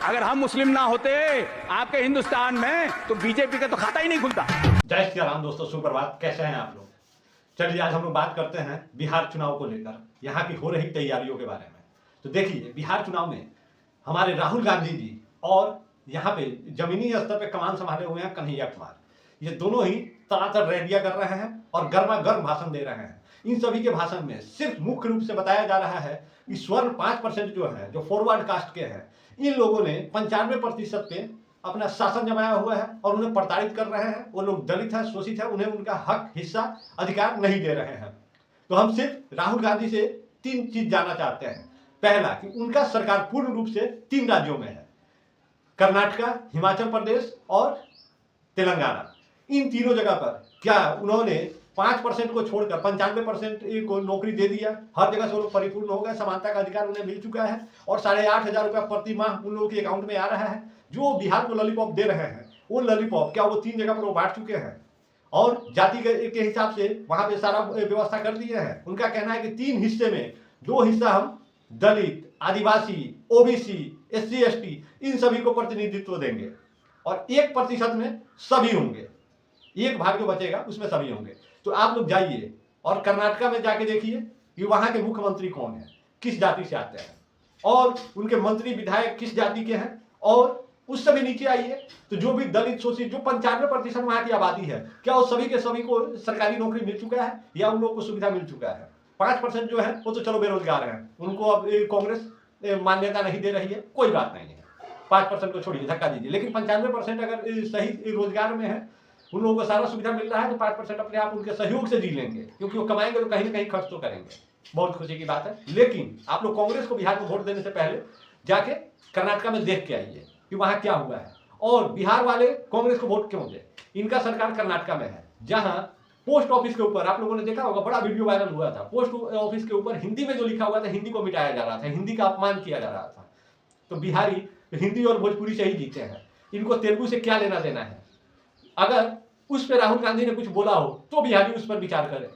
अगर हम मुस्लिम ना होते आपके हिंदुस्तान में तो बीजेपी का तो खाता ही नहीं खुलता। जय श्री राम दोस्तों, सुप्रभात। कैसे हैं आप लोग? चलिए आज हम लोग बात करते हैं बिहार चुनाव को लेकर, यहाँ की हो रही तैयारियों के बारे में। तो देखिए, बिहार चुनाव में हमारे राहुल गांधी जी और यहाँ पे जमीनी स्तर पे कमान संभाले हुए हैं कन्हैया कुमार, ये दोनों ही तड़ातड़ रैलियां कर रहे हैं और गर्मा गर्म भाषण दे रहे हैं। इन सभी के भाषण में सिर्फ मुख्य रूप से बताया जा रहा है कि स्वर्ण 5% जो है, जो फॉरवर्ड कास्ट के हैं, इन लोगों ने 95% पे अपना शासन जमाया हुआ है और उन्हें प्रताड़ित कर रहे हैं। वो लोग दलित हैं, शोषित है, उन्हें उनका हक, हिस्सा, अधिकार नहीं दे रहे हैं। तो हम सिर्फ राहुल गांधी से 3 चीज जानना चाहते हैं। पहला, कि उनका सरकार पूर्ण रूप से 3 राज्यों में है, कर्नाटका, हिमाचल प्रदेश और तेलंगाना। इन तीनों जगह पर क्या उन्होंने 5% को छोड़कर 95% को नौकरी दे दिया? हर जगह से वो लोग परिपूर्ण हो गए, समानता का अधिकार उन्हें मिल चुका है और 8,500 रुपया प्रति माह उन लोगों के अकाउंट में आ रहा है। जो बिहार को लॉलीपॉप दे रहे हैं, वो लॉलीपॉप क्या वो 3 जगह पर वो बांट चुके हैं और जाति के हिसाब से वहां पे सारा व्यवस्था कर दिए हैं। उनका कहना है कि 3 हिस्से में 2 हिस्सा हम दलित, आदिवासी, ओबीसी, SC ST इन सभी को प्रतिनिधित्व देंगे और 1% में सभी होंगे। 1 भाग जो बचेगा उसमें सभी होंगे। तो आप लोग जाइए और कर्नाटका में जाके देखिए कि वहां के मुख्यमंत्री कौन है, किस जाति से आते हैं और उनके मंत्री विधायक किस जाति के हैं। और उससे भी नीचे आइए तो जो भी दलित, शोषित, जो 95% वहां की आबादी है, क्या वो सभी के सभी को सरकारी नौकरी मिल चुका है या उन लोगों को सुविधा मिल चुका है? 5% जो है वो तो चलो बेरोजगार हैं, उनको अब कांग्रेस मान्यता नहीं दे रही है, कोई बात नहीं है, 5% को छोड़िए, धक्का दीजिए। लेकिन 95% अगर सही रोजगार में है, उन लोगों को सारा सुविधा मिल रहा है, तो 5% अपने आप उनके सहयोग से जी लेंगे, क्योंकि वो कमाएंगे तो कहीं ना कहीं खर्च तो करेंगे। बहुत खुशी की बात है। लेकिन आप लोग कांग्रेस को बिहार में वोट देने से पहले जाके कर्नाटका में देख के आइए कि वहां क्या हुआ है और बिहार वाले कांग्रेस को वोट क्यों दे। इनका सरकार कर्नाटका में है, जहां पोस्ट ऑफिस के ऊपर आप लोगों ने देखा होगा, बड़ा वीडियो वायरल हुआ था। पोस्ट ऑफिस के ऊपर हिंदी में जो लिखा हुआ था, हिंदी को मिटाया जा रहा था, हिंदी का अपमान किया जा रहा था। तो बिहारी हिंदी और भोजपुरी से ही जीते हैं, इनको तेलुगु से क्या लेना देना है? अगर उस पर राहुल गांधी ने कुछ बोला हो तो बिहारी उस पर विचार करें।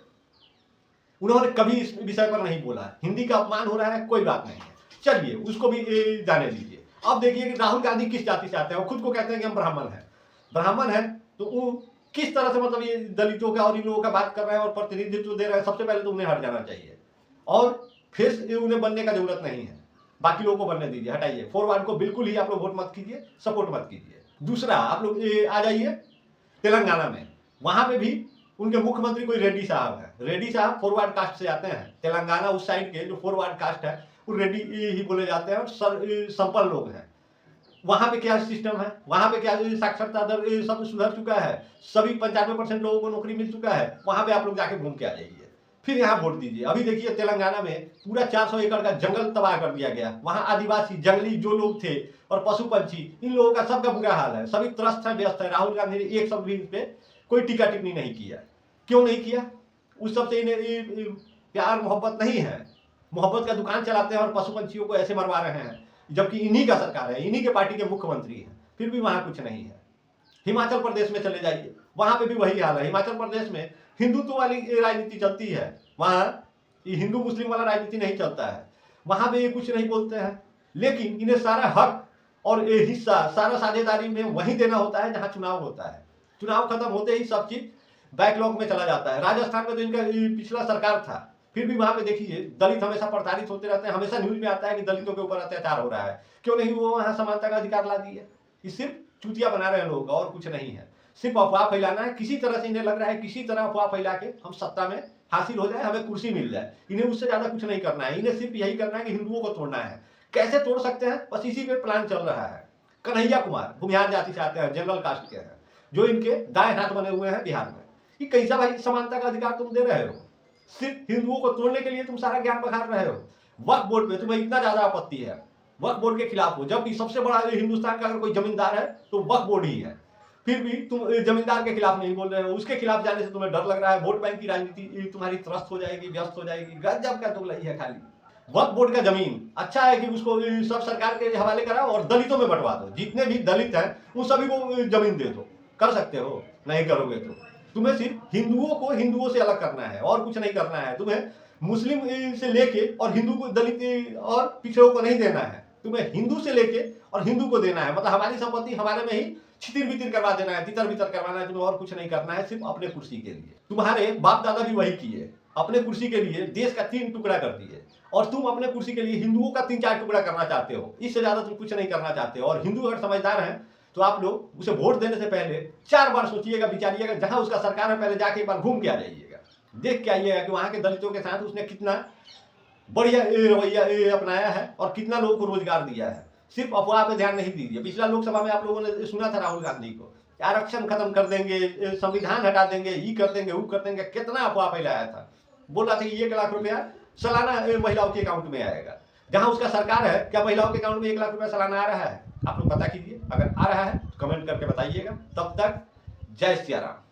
उन्होंने कभी इस विषय पर नहीं बोला। हिंदी का अपमान हो रहा है, कोई बात नहीं है, चलिए उसको भी जाने दीजिए। अब देखिए कि राहुल गांधी किस जाति से आते हैं। वो खुद को कहते हैं कि हम ब्राह्मण है, तो वो किस तरह से मतलब ये दलितों का और इन लोगों का बात कर रहे हैं और प्रतिनिधित्व दे रहे हैं। सबसे पहले तो उन्हें हट जाना चाहिए और फिर उन्हें बनने का जरूरत नहीं है, बाकी लोगों को बनने दीजिए, हटाइए। फॉरवर्ड को बिल्कुल ही आप लोग वोट मत कीजिए, सपोर्ट मत कीजिए। दूसरा, आप लोग आ जाइए तेलंगाना में, वहां पे भी उनके मुख्यमंत्री कोई रेड्डी साहब है। रेड्डी साहब फॉरवर्ड कास्ट से आते हैं। तेलंगाना उस साइड के जो फॉरवर्ड कास्ट है वो रेड्डी ही बोले जाते हैं और संपन्न लोग हैं। वहां पे क्या सिस्टम है, वहां पे क्या साक्षरता दर सब सुधर चुका है, सभी 95% लोगों को नौकरी मिल चुका है। वहां पे आप लोग जाके घूम के आ जाइए, फिर यहाँ वोट दीजिए। अभी देखिए तेलंगाना में पूरा 400 एकड़ का जंगल तबाह कर दिया गया। वहां आदिवासी, जंगली जो लोग थे और पशु पंछी, इन लोगों का सबका बुरा हाल है, सभी त्रस्त है, व्यस्त है। राहुल गांधी ने एक शब्द भी इन पे कोई टीका टिप्पणी नहीं किया। क्यों नहीं किया? उस सबसे इन्हें प्यार मोहब्बत नहीं है। मोहब्बत का दुकान चलाते हैं और पशु पंछियों को ऐसे मरवा रहे हैं, जबकि इन्हीं का सरकार है, इन्हीं के पार्टी के मुख्यमंत्री हैं, फिर भी वहां कुछ नहीं है। हिमाचल प्रदेश में चले जाइए, वहां पे भी वही हाल है। हिमाचल प्रदेश में हिंदुत्व वाली राजनीति चलती है, वहां हिंदू मुस्लिम वाला राजनीति नहीं चलता है। वहां पे ये कुछ नहीं बोलते हैं, लेकिन इन्हें सारा हक और हिस्सा, सारा साझेदारी में वहीं देना होता है जहां चुनाव होता है। चुनाव खत्म होते ही सब चीज बैकलॉग में चला जाता है। राजस्थान में तो इनका पिछला सरकार था, फिर भी वहां पे देखिए दलित हमेशा प्रताड़ित होते रहते हैं। हमेशा न्यूज में आता है कि दलितों के ऊपर अत्याचार हो रहा है। क्यों नहीं वो वहां समानता का अधिकार ला दिए? ये सिर्फ चूतिया बना रहे हैं लोग और कुछ नहीं है, सिर्फ अफवाह फैलाना है। किसी तरह से इन्हें लग रहा है किसी तरह अफवाह फैला के हम सत्ता में हासिल हो जाए, हमें कुर्सी मिल जाए। इन्हें उससे ज्यादा कुछ नहीं करना है। इन्हें सिर्फ यही करना है कि हिंदुओं को तोड़ना है। कैसे तोड़ सकते हैं, बस इसी पे प्लान चल रहा है। कन्हैया कुमार भूमिहार जाति से आते हैं, जनरल कास्ट के हैं, जो इनके दाएं हाथ बने हुए हैं बिहार में। कि कैसा भाई समानता का अधिकार तुम दे रहे हो? सिर्फ हिंदुओं को तोड़ने के लिए तुम सारा ज्ञान बखार रहे हो। वक्फ बोर्ड पे तुम्हें इतना ज्यादा आपत्ति है, वक्फ बोर्ड के खिलाफ हो, जबकि सबसे बड़ा हिंदुस्तान का अगर कोई जमींदार है तो वक्फ बोर्ड ही है। फिर भी तुम जमींदार के खिलाफ नहीं बोल रहे हो। उसके खिलाफ जाने से तुम्हें डर लग रहा है। वोट बैंक की राजनीति तुम्हारी त्रस्त हो जाएगी, व्यस्त हो जाएगी। गजब का तुगलई है खाली। वक्फ बोर्ड का जमीन अच्छा है कि उसको सब सरकार के हवाले कराओ और दलितों में बंटवा दो। जितने भी दलित हैं उन सभी को जमीन दे दो। कर सकते हो? नहीं करोगे तो तुम्हें सिर्फ हिंदुओं को हिंदुओं से अलग करना है और कुछ नहीं करना है। तुम्हें मुस्लिम से लेके और हिंदू को, दलित और पिछड़ों को नहीं देना है। तुम्हें हिंदू से लेके और हिंदू को देना है, मतलब हमारी संपत्ति हमारे में ही छितिर बितिर करवा देना है, तितर बितर करवाना है, तुम्हें और कुछ नहीं करना है, सिर्फ अपने कुर्सी के लिए। तुम्हारे बाप दादा भी वही किए, अपने कुर्सी के लिए देश का 3 टुकड़ा कर दिए, और तुम अपने कुर्सी के लिए हिंदुओं का 3-4 टुकड़ा करना चाहते हो। इससे ज्यादा तुम कुछ नहीं करना चाहते हो। और हिंदू अगर समझदार हैं तो आप लोग उसे वोट देने से पहले 4 बार सोचिएगा, विचारिएगा, जहां उसका सरकार है पहले जाके एक बार घूम के आ जाइएगा, देख के आइएगा कि वहां के दलितों के साथ उसने कितना बढ़िया रवैया अपनाया है और कितना लोगों को रोजगार दिया है। सिर्फ अफवाह पे ध्यान नहीं दीजिए। पिछला लोकसभा में आप लोगों ने सुना था राहुल गांधी को, आरक्षण खत्म कर देंगे, संविधान हटा देंगे, ये कर देंगे, वो कर देंगे, कितना अफवाह पहले आया था। बोल रहा था कि 1 लाख रुपया सालाना महिलाओं के अकाउंट में आएगा। जहां उसका सरकार है, क्या महिलाओं के अकाउंट में 1 लाख रुपया सालाना आ रहा है? आप लोग पता कीजिए, अगर आ रहा है तो कमेंट करके बताइएगा। तब तक जय सिया राम।